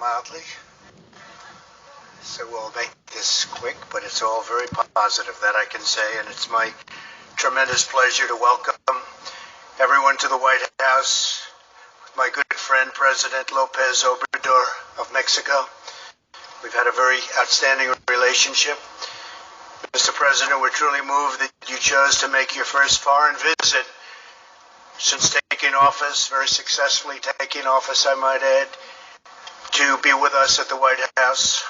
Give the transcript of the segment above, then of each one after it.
mildly. So we'll make this quick, but it's all very positive, that I can say, and it's my tremendous pleasure to welcome everyone to the White House with my good friend, President Lopez Obrador of Mexico. We've had a very outstanding relationship. Mr. President, we're truly moved that you chose to make your first foreign visit since taking office, very successfully taking office, I might add, to be with us at the White House.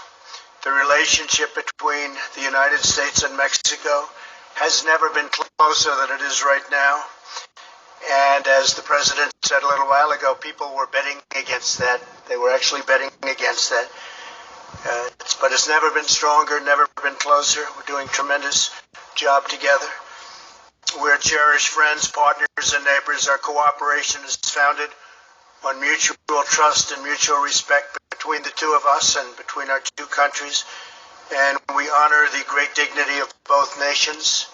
The relationship between the United States and Mexico has never been closer than it is right now. And as the President said a little while ago, people were betting against that. They were actually betting against that. But it's never been stronger, never been closer. We're doing a tremendous job together. We're cherished friends, partners, and neighbors. Our cooperation is founded on mutual trust and mutual respect between the two of us and between our two countries. And we honor the great dignity of both nations.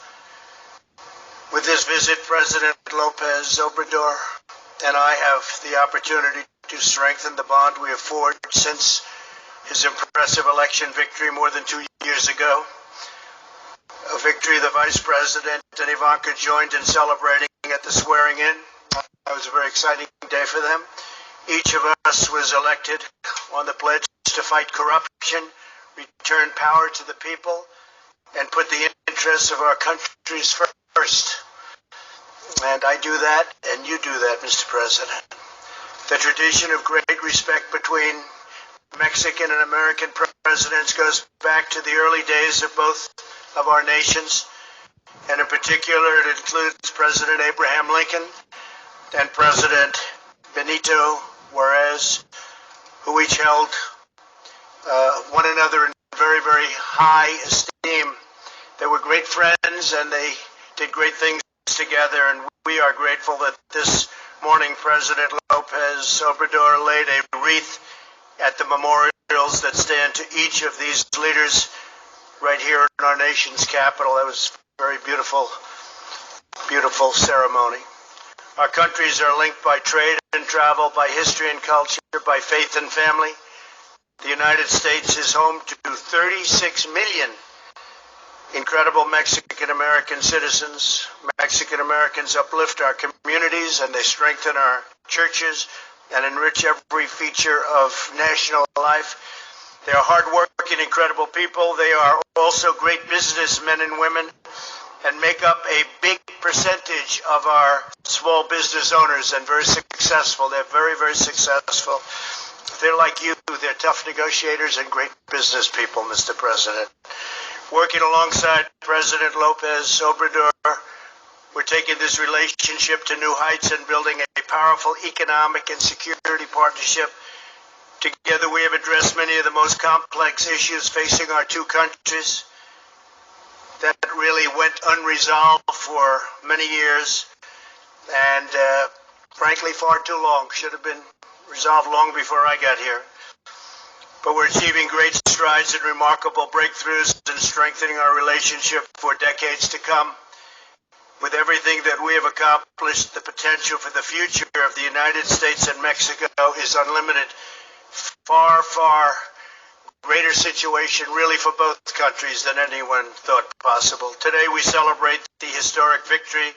With this visit, President Lopez Obrador and I have the opportunity to strengthen the bond we have forged since his impressive election victory more than 2 years ago. A victory the Vice President and Ivanka joined in celebrating at the swearing-in. It was a very exciting day for them. Each of us was elected on the pledge to fight corruption, return power to the people, and put the interests of our countries first. And I do that, and you do that, Mr. President. The tradition of great respect between Mexican and American presidents goes back to the early days of both of our nations, and in particular it includes President Abraham Lincoln and President Benito Juarez, who each held one another in very, very high esteem. They were great friends and they did great things together, and we are grateful that this morning President Lopez Obrador laid a wreath at the memorials that stand to each of these leaders right here in our nation's capital. That was a very beautiful, beautiful ceremony. Our countries are linked by trade and travel, by history and culture, by faith and family. The United States is home to 36 million incredible Mexican-American citizens. Mexican-Americans uplift our communities and they strengthen our churches and enrich every feature of national life. They are hard-working, incredible people. They are also great businessmen and women and make up a big percentage of our small business owners and very successful. They're very, very successful. They're like you. They're tough negotiators and great business people, Mr. President. Working alongside President Lopez Obrador, we're taking this relationship to new heights and building a powerful economic and security partnership. Together we have addressed many of the most complex issues facing our two countries that really went unresolved for many years and frankly far too long. Should have been resolved long before I got here. But we're achieving great strides and remarkable breakthroughs in strengthening our relationship for decades to come. With everything that we have accomplished, the potential for the future of the United States and Mexico is unlimited. Far, far greater situation really for both countries than anyone thought possible. Today we celebrate the historic victory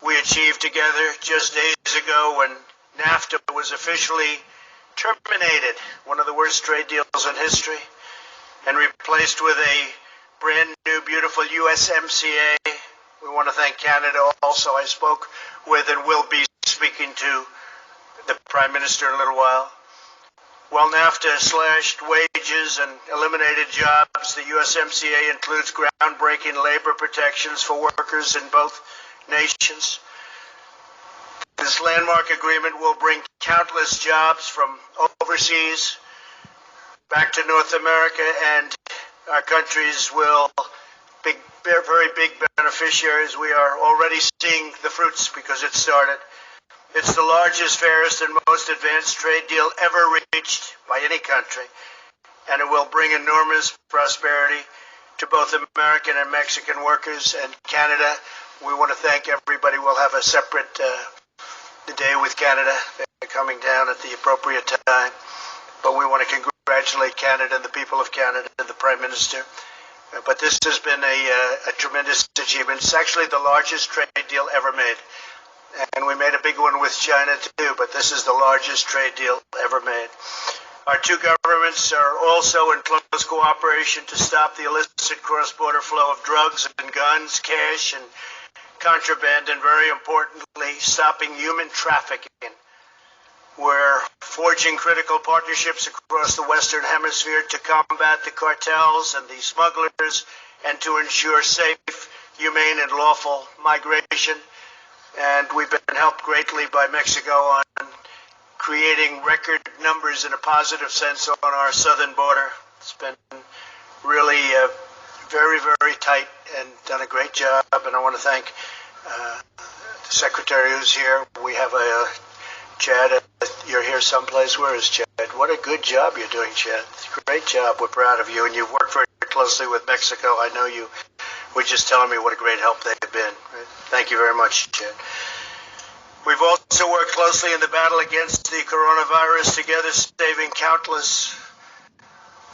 we achieved together just days ago when NAFTA was officially terminated, one of the worst trade deals in history, and replaced with a brand new, beautiful USMCA. We want to thank Canada also. I spoke with and will be speaking to the Prime Minister in a little while. While NAFTA slashed wages and eliminated jobs, the USMCA includes groundbreaking labor protections for workers in both nations. This landmark agreement will bring countless jobs from overseas back to North America, and our countries will be very big beneficiaries. We are already seeing the fruits because it started. It's the largest, fairest, and most advanced trade deal ever reached by any country, and it will bring enormous prosperity to both American and Mexican workers and Canada. We want to thank everybody. We'll have a separate day with Canada. They're coming down at the appropriate time. but we want to congratulate Canada and the people of Canada and the Prime Minister. But this has been a tremendous achievement. It's actually the largest trade deal ever made. And we made a big one with China too, but this is the largest trade deal ever made. Our two governments are also in close cooperation to stop the illicit cross-border flow of drugs and guns, cash, and contraband, and very importantly, stopping human trafficking. We're forging critical partnerships across the Western Hemisphere to combat the cartels and the smugglers and to ensure safe, humane, and lawful migration. And we've been helped greatly by Mexico on creating record numbers in a positive sense on our southern border. It's been really very, very tight and done a great job. And I want to thank the Secretary who's here. We have Chad, you're here someplace. Where is Chad? What a good job you're doing, Chad. Great job. We're proud of you. And you've worked very closely with Mexico. I know you were just telling me what a great help they've been. Thank you very much, Chad. We've also worked closely in the battle against the coronavirus together, saving countless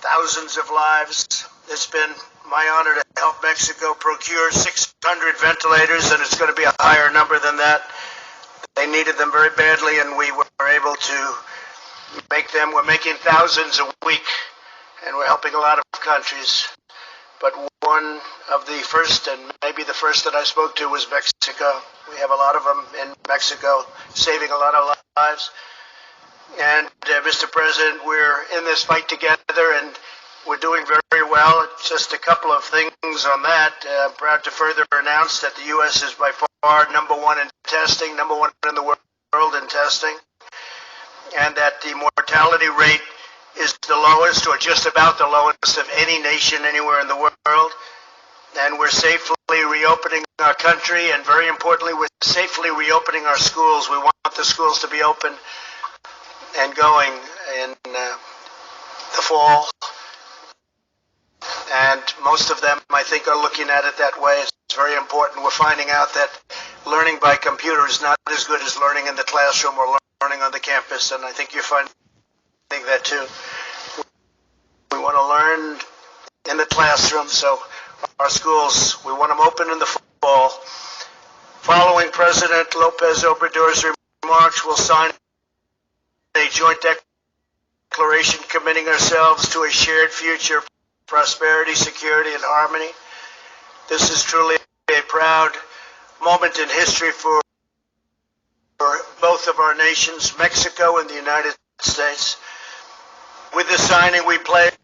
thousands of lives. It's been my honor to help Mexico procure 600 ventilators, and it's going to be a higher number than that. They needed them very badly, and we were able to make them. We're making thousands a week, and we're helping a lot of countries. But one of the first, and maybe the first that I spoke to, was Mexico. We have a lot of them in Mexico, saving a lot of lives. And Mr. President, we're in this fight together, and we're doing very well. Just a couple of things on that. I'm proud to further announce that the U.S. is by far number one in testing, number one in the world in testing, and that the mortality rate is the lowest, or just about the lowest, of any nation anywhere in the world. And we're safely reopening our country, and very importantly, we're safely reopening our schools. We want the schools to be open and going in the fall. And most of them, I think, are looking at it that way. It's very important. We're finding out that learning by computer is not as good as learning in the classroom or learning on the campus, and I think you're finding that too. We want to learn in the classroom, so our schools, we want them open in the fall. Following President Lopez Obrador's remarks, we'll sign a joint declaration committing ourselves to a shared future of prosperity, security, and harmony. This is truly a proud moment in history for both of our nations, Mexico and the United States. With the signing, we pledge